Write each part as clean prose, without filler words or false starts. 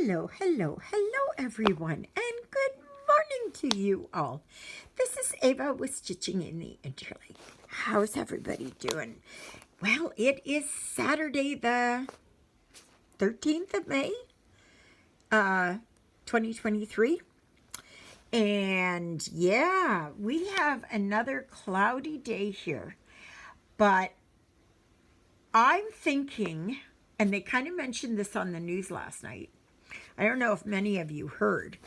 Hello, hello, hello, everyone, and good morning to you all. This is Eva with Stitching in the Interlake. How's everybody doing? Well, it is Saturday, the 13th of May, 2023. And yeah, we have another cloudy day here. But I'm thinking, and they kind of mentioned this on the news last night. I don't know if many of you heard,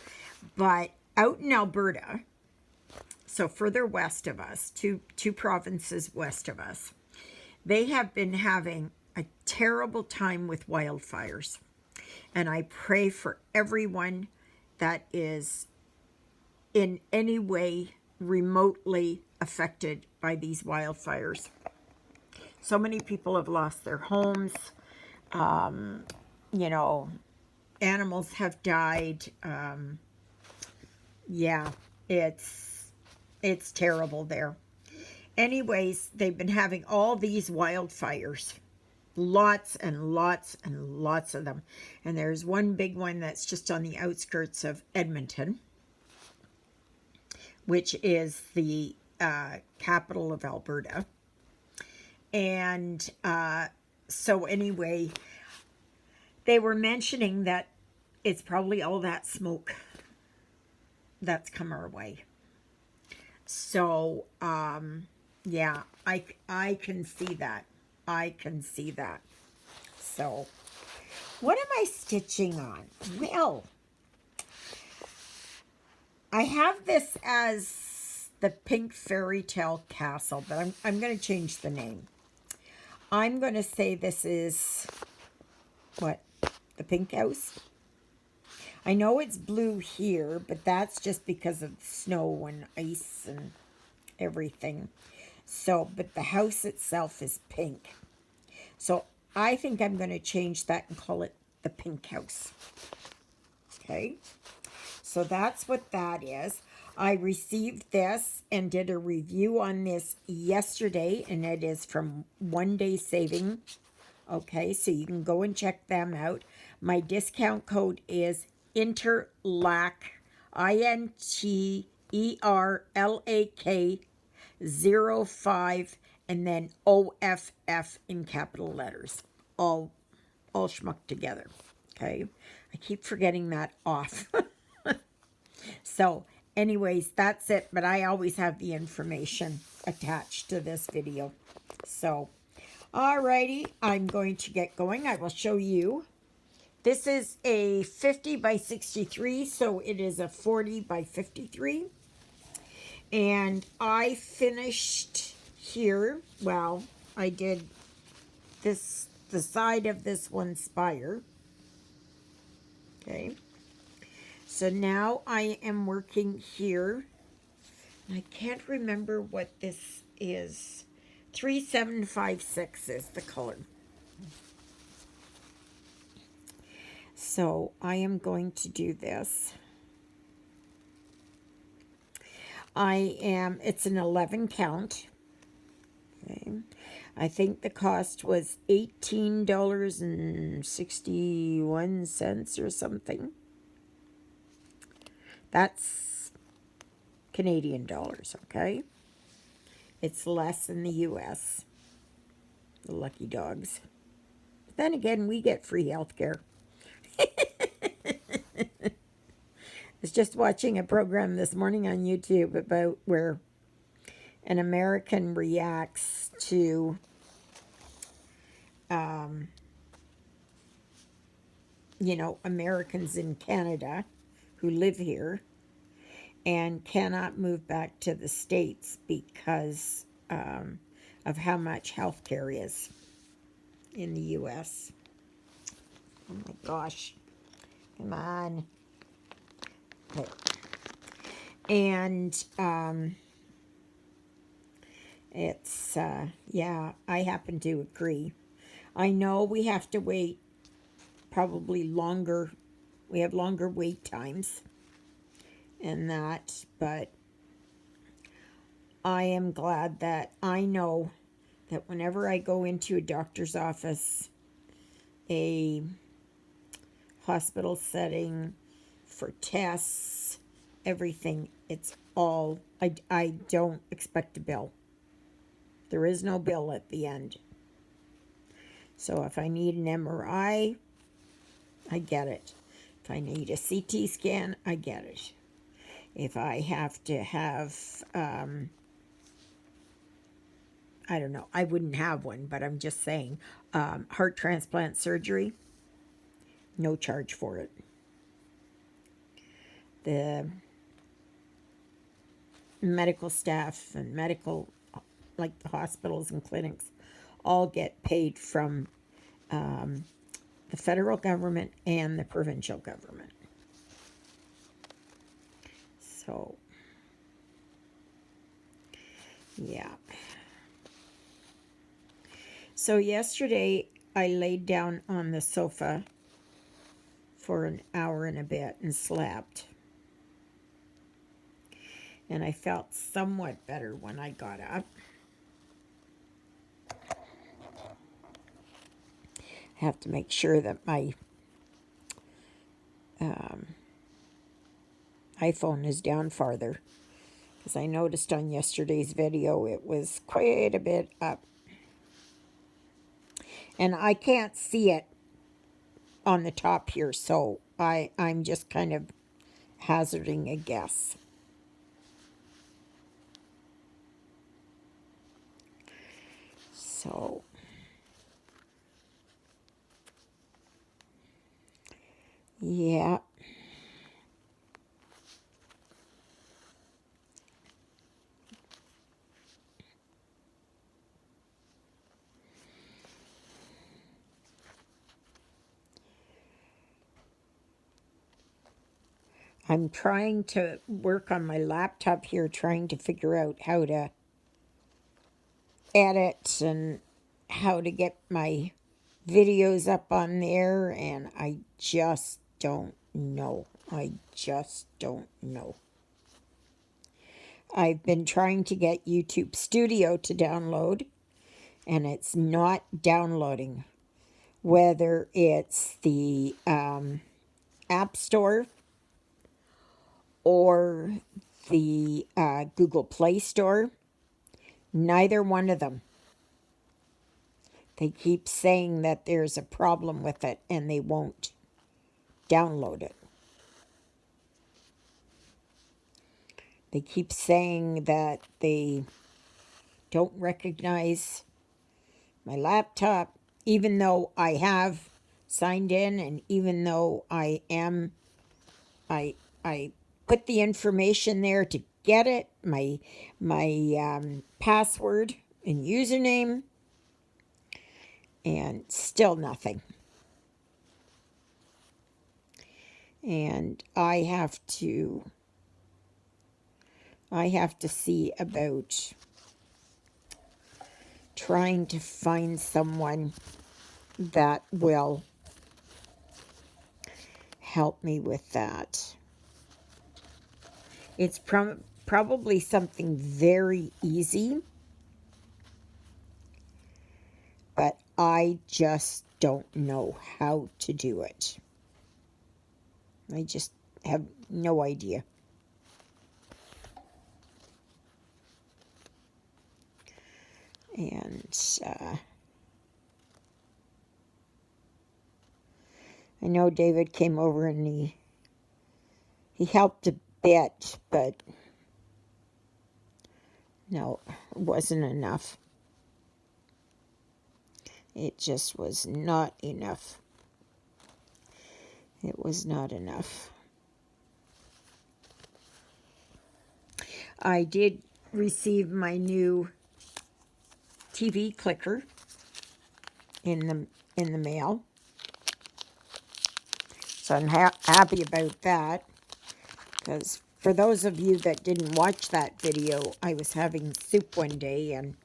but out in Alberta, so further west of us, two provinces west of us, they have been having a terrible time with wildfires. And I pray for everyone that is in any way remotely affected by these wildfires. So many people have lost their homes. Animals have died. Yeah, it's terrible there. Anyways, they've been having all these wildfires. Lots and lots and lots of them. And there's one big one that's just on the outskirts of Edmonton, which is the capital of Alberta. And so anyway, they were mentioning that it's probably all that smoke that's come our way. So, yeah, I can see that. I can see that. So, what am I stitching on? Well, I have this as the Pink Fairy Tale Castle, but I'm going to change the name. I'm going to say this is, what, the Pink House? I know it's blue here, but that's just because of snow and ice and everything. So, but the house itself is pink. So I think I'm going to change that and call it the Pink House. Okay. So that's what that is. I received this and did a review on this yesterday, and it is from One Day Saving. Okay, so you can go and check them out. My discount code is Interlak, INTERLAK05, and then OFF in capital letters. All schmucked together. Okay, I keep forgetting that off. So, anyways, that's it. But I always have the information attached to this video. So, alrighty, I'm going to get going. I will show you. This is a 50 by 63, so it is a 40 by 53. And I finished here. Well, I did this, the side of this one spire. Okay. So now I am working here. I can't remember what this is. 3756 is the color. So I am going to do this. It's an 11 count. Okay. I think the cost was $18.61 or something. That's Canadian dollars, okay? It's less in the U.S. The lucky dogs. But then again, we get free health care. I was just watching a program this morning on YouTube about where an American reacts to Americans in Canada who live here and cannot move back to the States because of how much health care is in the U.S. Oh my gosh. Come on. There. And it's, yeah, I happen to agree. I know we have to wait probably longer. We have longer wait times and that, but I am glad that I know that whenever I go into a doctor's office, a hospital setting, for tests, everything. It's all, I don't expect a bill. There is no bill at the end. So if I need an MRI, I get it. If I need a CT scan, I get it. If I have to have, I don't know, I wouldn't have one, but I'm just saying, heart transplant surgery, no charge for it. The medical staff and like the hospitals and clinics, all get paid from the federal government and the provincial government. So, yeah. So yesterday I laid down on the sofa for an hour and a bit and slept. And I felt somewhat better when I got up. I have to make sure that my iPhone is down farther, because I noticed on yesterday's video it was quite a bit up. And I can't see it on the top here, so I'm just kind of hazarding a guess. So, yeah. I'm trying to work on my laptop here, trying to figure out how to edit and how to get my videos up on there, and I just don't know. I just don't know. I've been trying to get YouTube Studio to download, and it's not downloading. Whether it's the App Store or the Google Play Store, neither one of them. They keep saying that there's a problem with it and they won't download it. They keep saying that they don't recognize my laptop, even though I have signed in, and even though I put the information there to get it, my password and username, and still nothing. And I have to see about trying to find someone that will help me with that. It's probably something very easy, but I just don't know how to do it. I just have no idea. And I know David came over and he helped a bit, but no, it wasn't enough. It just was not enough. It was not enough. I did receive my new TV clicker in the mail. So I'm happy about that, because for those of you that didn't watch that video, I was having soup one day and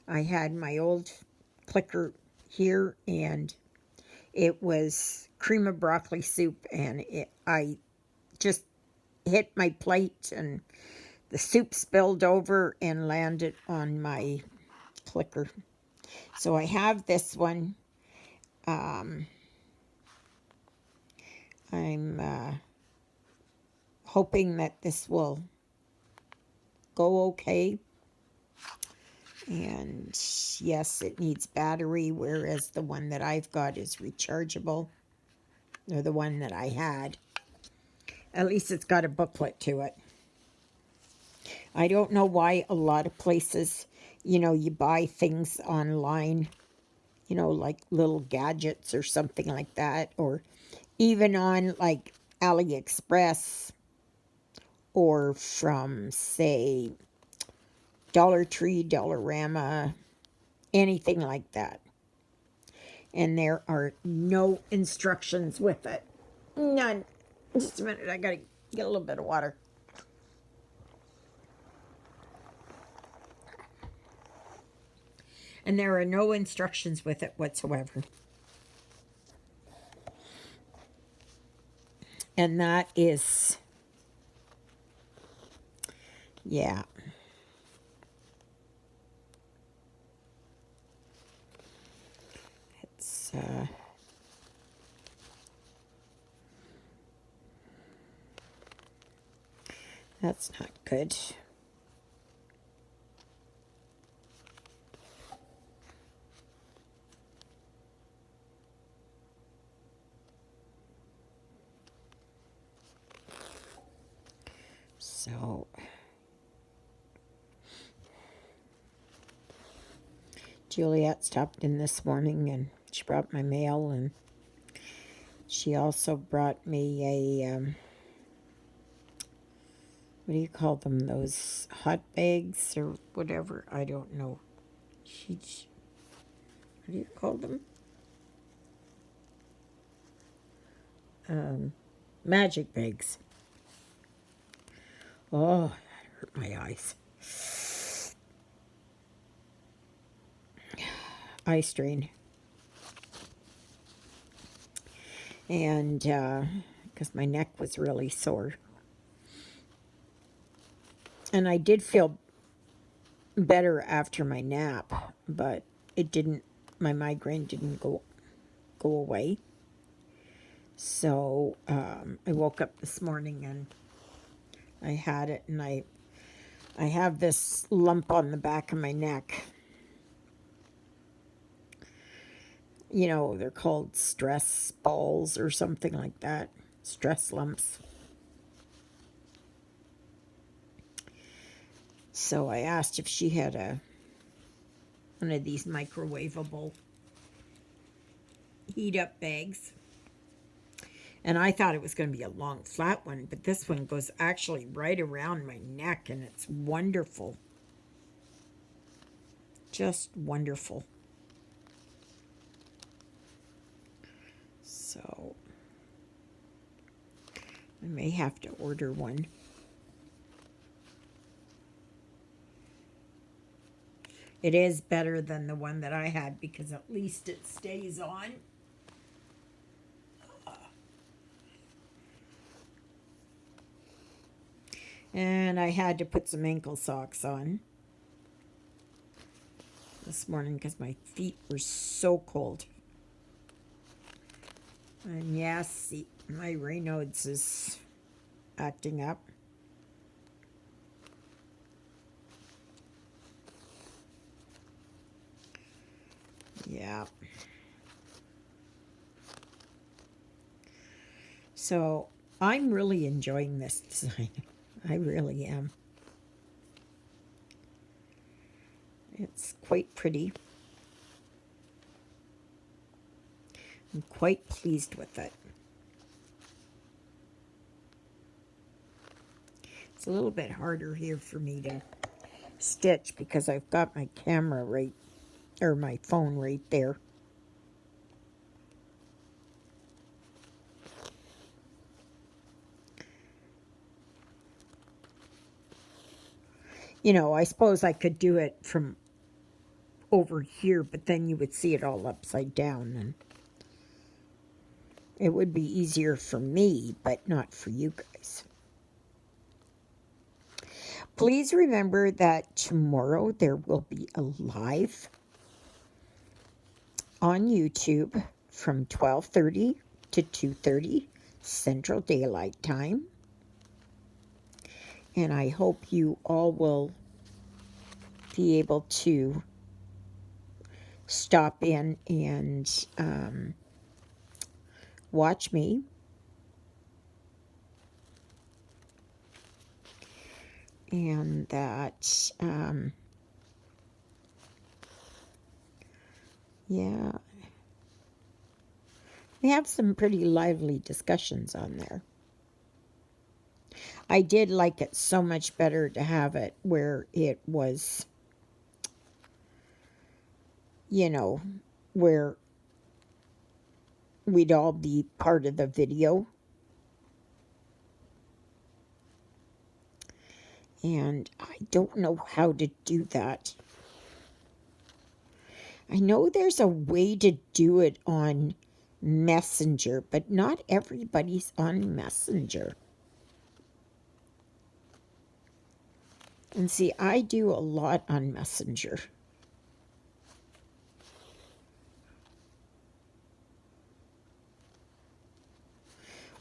I had my old clicker here and it was cream of broccoli soup, and I just hit my plate and the soup spilled over and landed on my clicker. So I have this one. hoping that this will go okay. And yes, it needs battery, whereas the one that I've got is rechargeable, or the one that I had. At least it's got a booklet to it. I don't know why a lot of places, you buy things online, like little gadgets or something like that, or even on like AliExpress or from, say, Dollar Tree, Dollarama, anything like that. And there are no instructions with it. None. Just a minute, I gotta get a little bit of water. And there are no instructions with it whatsoever. And that is, yeah. It's, that's not good. So, Juliet stopped in this morning and she brought my mail, and she also brought me a, what do you call them? Those hot bags or whatever. I don't know. What do you call them? Magic bags. Oh, that hurt my eyes. Eye strain. And because my neck was really sore. And I did feel better after my nap, but it didn't, my migraine didn't go away. So I woke up this morning and I had it, and I have this lump on the back of my neck. They're called stress balls or something like that. Stress lumps. So I asked if she had one of these microwavable heat up bags. And I thought it was going to be a long, flat one, but this one goes actually right around my neck, and it's wonderful. Just wonderful. So I may have to order one. It is better than the one that I had because at least it stays on. And I had to put some ankle socks on this morning because my feet were so cold. And yes, my Raynaud's is acting up. Yeah. So I'm really enjoying this design. I really am. It's quite pretty. I'm quite pleased with it. It's a little bit harder here for me to stitch because I've got my camera right, or my phone right there. I suppose I could do it from over here, but then you would see it all upside down, and it would be easier for me, but not for you guys. Please remember that tomorrow there will be a live on YouTube from 12:30 to 2:30 Central Daylight Time. And I hope you all will be able to stop in and watch me. And that, yeah, we have some pretty lively discussions on there. I did like it so much better to have it where it was, you know, where we'd all be part of the video. And I don't know how to do that. I know there's a way to do it on Messenger, but not everybody's on Messenger. And see, I do a lot on Messenger.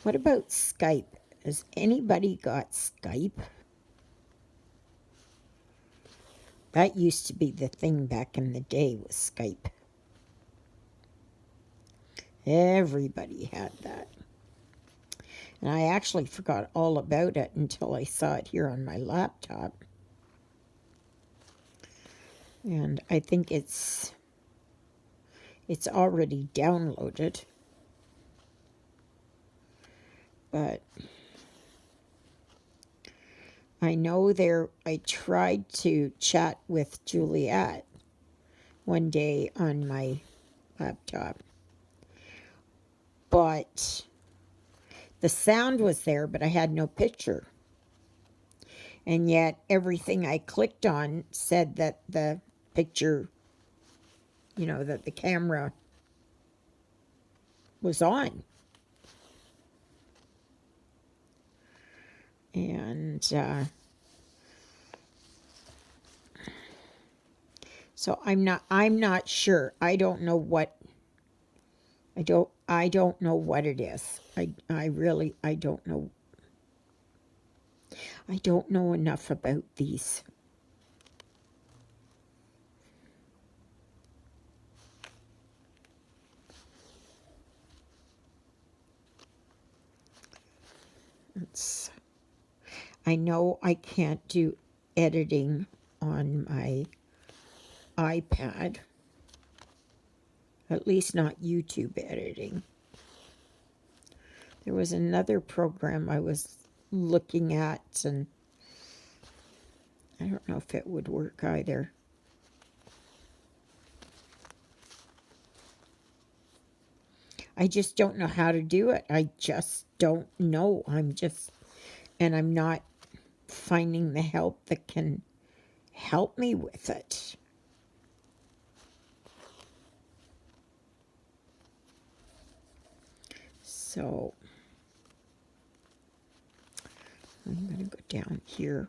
What about Skype? Has anybody got Skype? That used to be the thing back in the day, was Skype. Everybody had that. And I actually forgot all about it until I saw it here on my laptop. And I think it's already downloaded. But I know I tried to chat with Juliet one day on my laptop. But the sound was there, but I had no picture. And yet everything I clicked on said that the picture, you know, that the camera was on. And so I'm not sure. I don't know what I don't know what it is. I really don't know. I don't know enough about these. I know I can't do editing on my iPad. At least not YouTube editing. There was another program I was looking at, and I don't know if it would work either. I just don't know how to do it. I just don't know. And I'm not finding the help that can help me with it. So I'm going to go down here.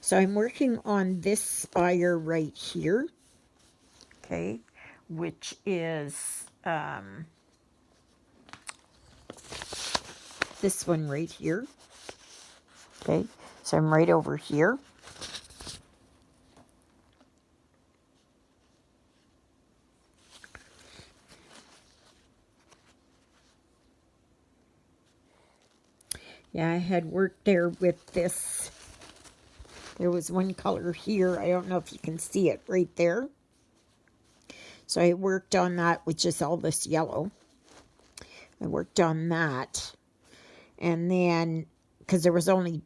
So I'm working on this spire right here, okay, which is this one right here, okay. So I'm right over here. Yeah, I had worked there with this. There was one color here. I don't know if you can see it right there. So I worked on that, which is all this yellow. I worked on that. And then, because there was only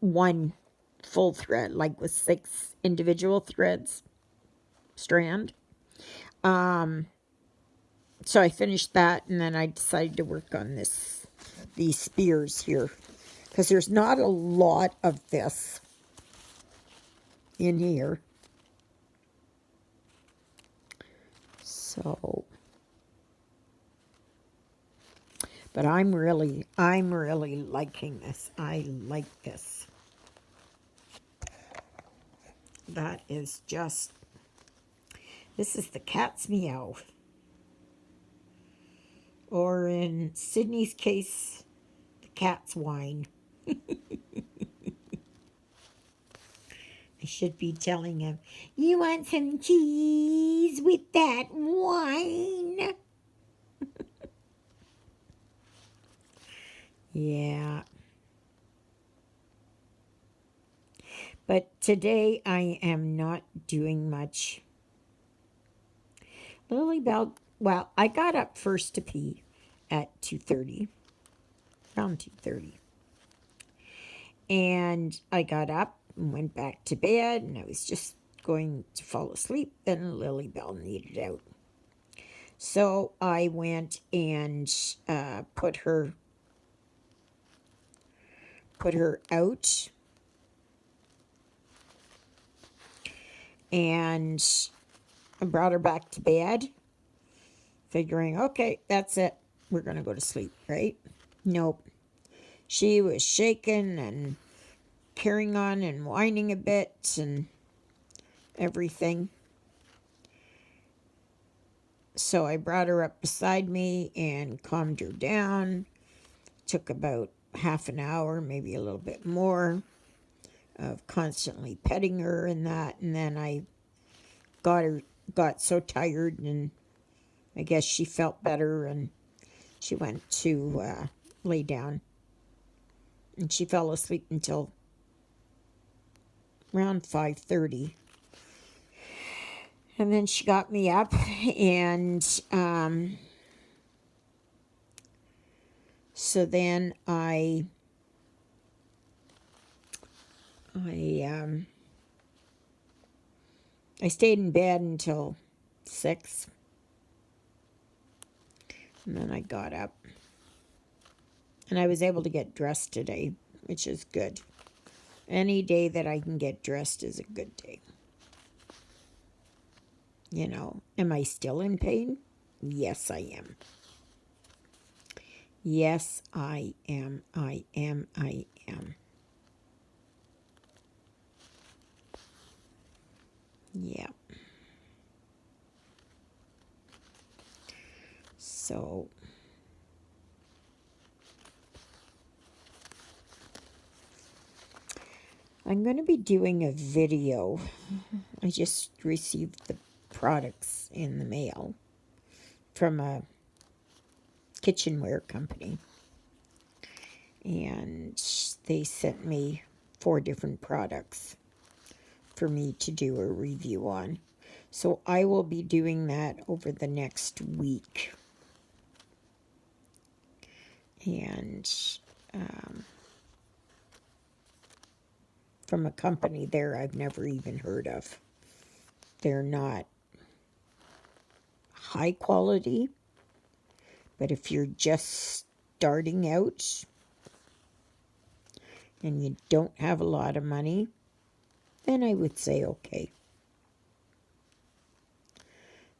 one full thread, like with 6 individual threads, strand. So I finished that, and then I decided to work on these spears here, because there's not a lot of this in here. So, but I'm really liking this. I like this. That is just, this is the cat's meow. Or in Sydney's case, the cat's whine. I should be telling him, you want some cheese with that wine? Yeah. But today I am not doing much. Lilybell, well, I got up first to pee at 2:30, around 2:30. And I got up and went back to bed, and I was just going to fall asleep, and Lilybell needed out. So I went and put her out, and I brought her back to bed, figuring, okay, that's it. We're going to go to sleep, right? Nope. She was shaking and carrying on and whining a bit and everything. So I brought her up beside me and calmed her down. Took about half an hour, maybe a little bit more, of constantly petting her and that. And then I got so tired, and I guess she felt better, and she went to lay down. And she fell asleep until around 5:30. And then she got me up, and so then I stayed in bed until 6. And then I got up. And I was able to get dressed today, which is good. Any day that I can get dressed is a good day. You know, am I still in pain? Yes, I am. Yes, I am. I am. Yeah. So I'm going to be doing a video. I just received the products in the mail from a kitchenware company. And they sent me 4 different products for me to do a review on. So I will be doing that over the next week. And from a company there I've never even heard of. They're not high quality, but if you're just starting out and you don't have a lot of money, then I would say okay.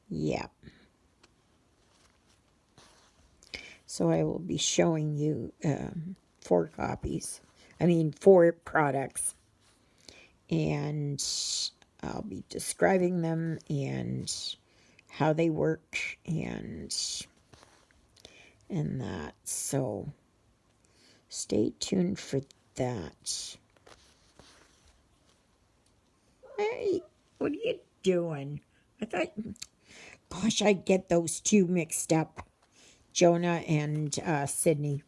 Yeah. So I will be showing you 4 products. And I'll be describing them and how they work and that. So stay tuned for that. Hey, what are you doing? I thought, gosh, I'd get those 2 mixed up. Jonah and Sydney.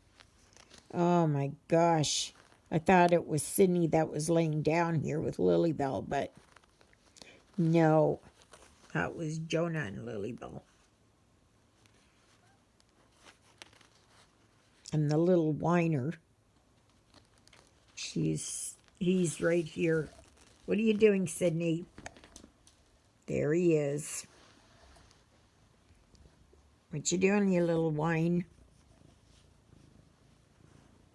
Oh my gosh. I thought it was Sydney that was laying down here with Lilybell, but no. That was Jonah and Lilybell. And the little whiner. He's right here. What are you doing, Sydney? There he is. What you doing, you little whine?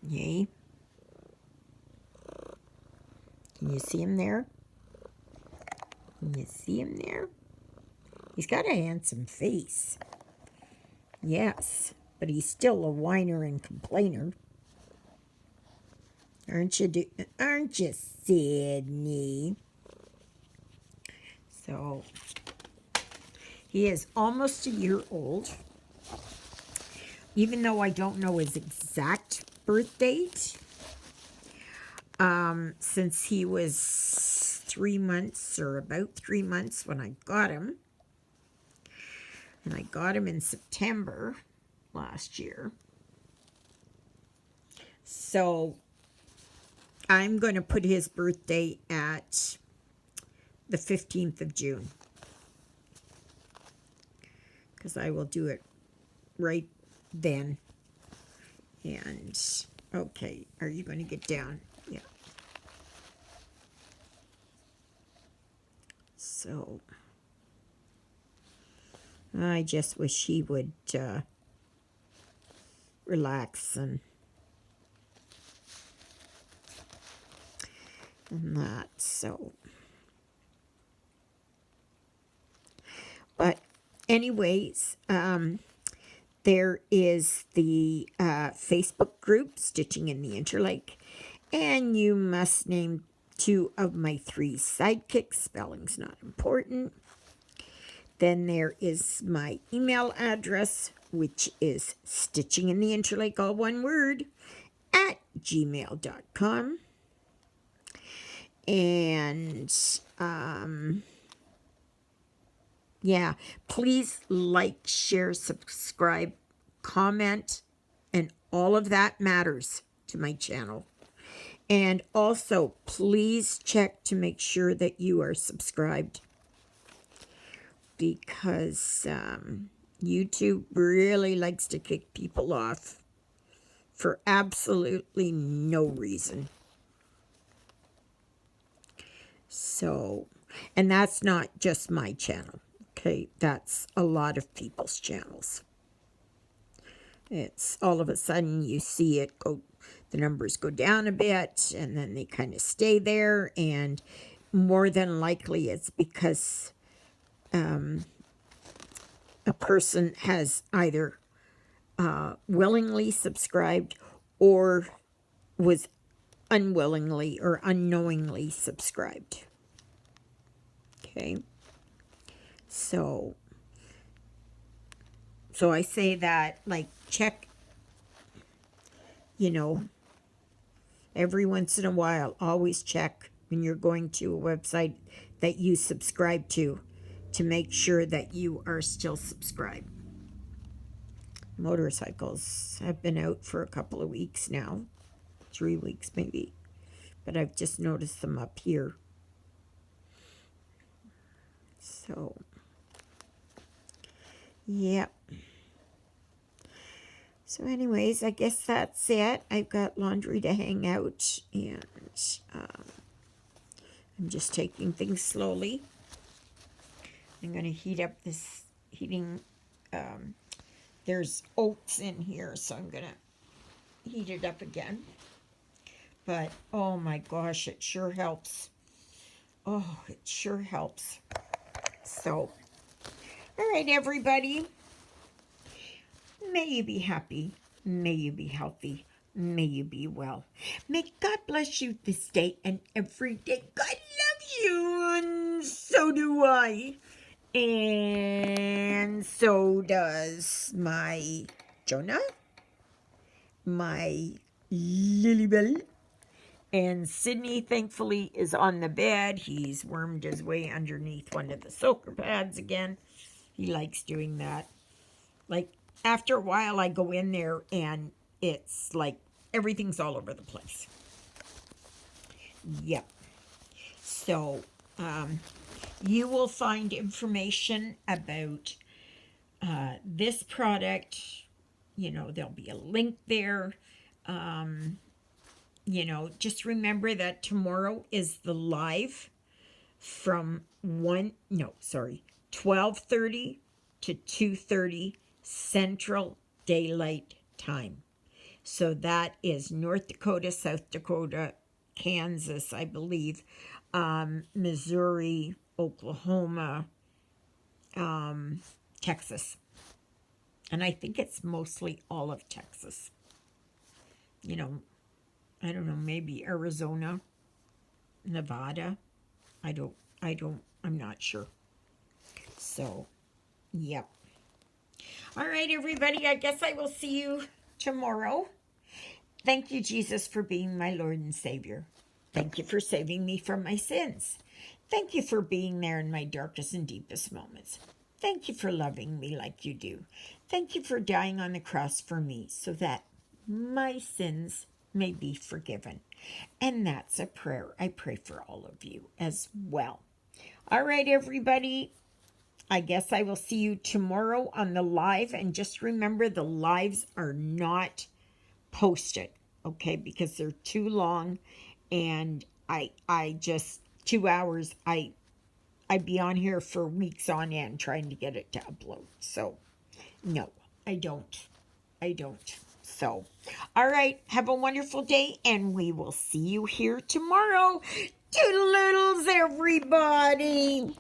Yay. Can you see him there? Can you see him there? He's got a handsome face. Yes, but he's still a whiner and complainer. Aren't you, Sydney? So, he is almost a year old. Even though I don't know his exact birth date, since he was 3 months or about 3 months when I got him. And I got him in September last year. So I'm going to put his birthday at the 15th of June. Because I will do it right then. And, okay, are you going to get down? Yeah. So, I just wish he would relax and that, so. But anyways, there is the Facebook group, Stitching in the Interlake, and you must name 2 of my 3 sidekicks. Spelling's not important. Then there is my email address, which is stitchingintheinterlake, all one word, at gmail.com. And, yeah, please like, share, subscribe, comment, and all of that matters to my channel. And also, please check to make sure that you are subscribed, because YouTube really likes to kick people off for absolutely no reason. So, and that's not just my channel, okay? That's a lot of people's channels. It's all of a sudden you see it go, the numbers go down a bit, and then they kind of stay there, and more than likely it's because a person has either willingly subscribed or was unwillingly or unknowingly subscribed. Okay. So I say that, like, check, you know, every once in a while, always check when you're going to a website that you subscribe to make sure that you are still subscribed. Motorcycles have been out for a couple of weeks now, 3 weeks maybe, but I've just noticed them up here. So, yep. So anyways, I guess that's it. I've got laundry to hang out, and I'm just taking things slowly. I'm going to heat up this heating. There's oats in here, so I'm going to heat it up again. But, oh my gosh, it sure helps. Oh, it sure helps. So, all right, everybody. May you be happy. May you be healthy. May you be well. May God bless you this day and every day. God loves you, and so do I. And so does my Jonah, my Lilybell. And Sydney, thankfully, is on the bed. He's wormed his way underneath one of the soaker pads again. He likes doing that. Like, after a while, I go in there, and it's like everything's all over the place. Yep. So, you will find information about this product. You know, there'll be a link there. You know, just remember that tomorrow is the live from 12:30 to 2:30 Central Daylight Time. So that is North Dakota, South Dakota, Kansas, I believe, Missouri, Oklahoma, Texas. And I think it's mostly all of Texas. You know, I don't know, maybe Arizona, Nevada. I'm not sure. So, yep. All right, everybody, I guess I will see you tomorrow. Thank you, Jesus, for being my Lord and Savior. Thank you for saving me from my sins. Thank you for being there in my darkest and deepest moments. Thank you for loving me like you do. Thank you for dying on the cross for me so that my sins may be forgiven. And that's a prayer I pray for all of you as well. All right, everybody. I guess I will see you tomorrow on the live. And just remember, the lives are not posted, okay? Because they're too long. And I just, 2 hours, I'd be on here for weeks on end trying to get it to upload. So, no, I don't. So, all right, have a wonderful day, and we will see you here tomorrow. Toodle-oodles, everybody.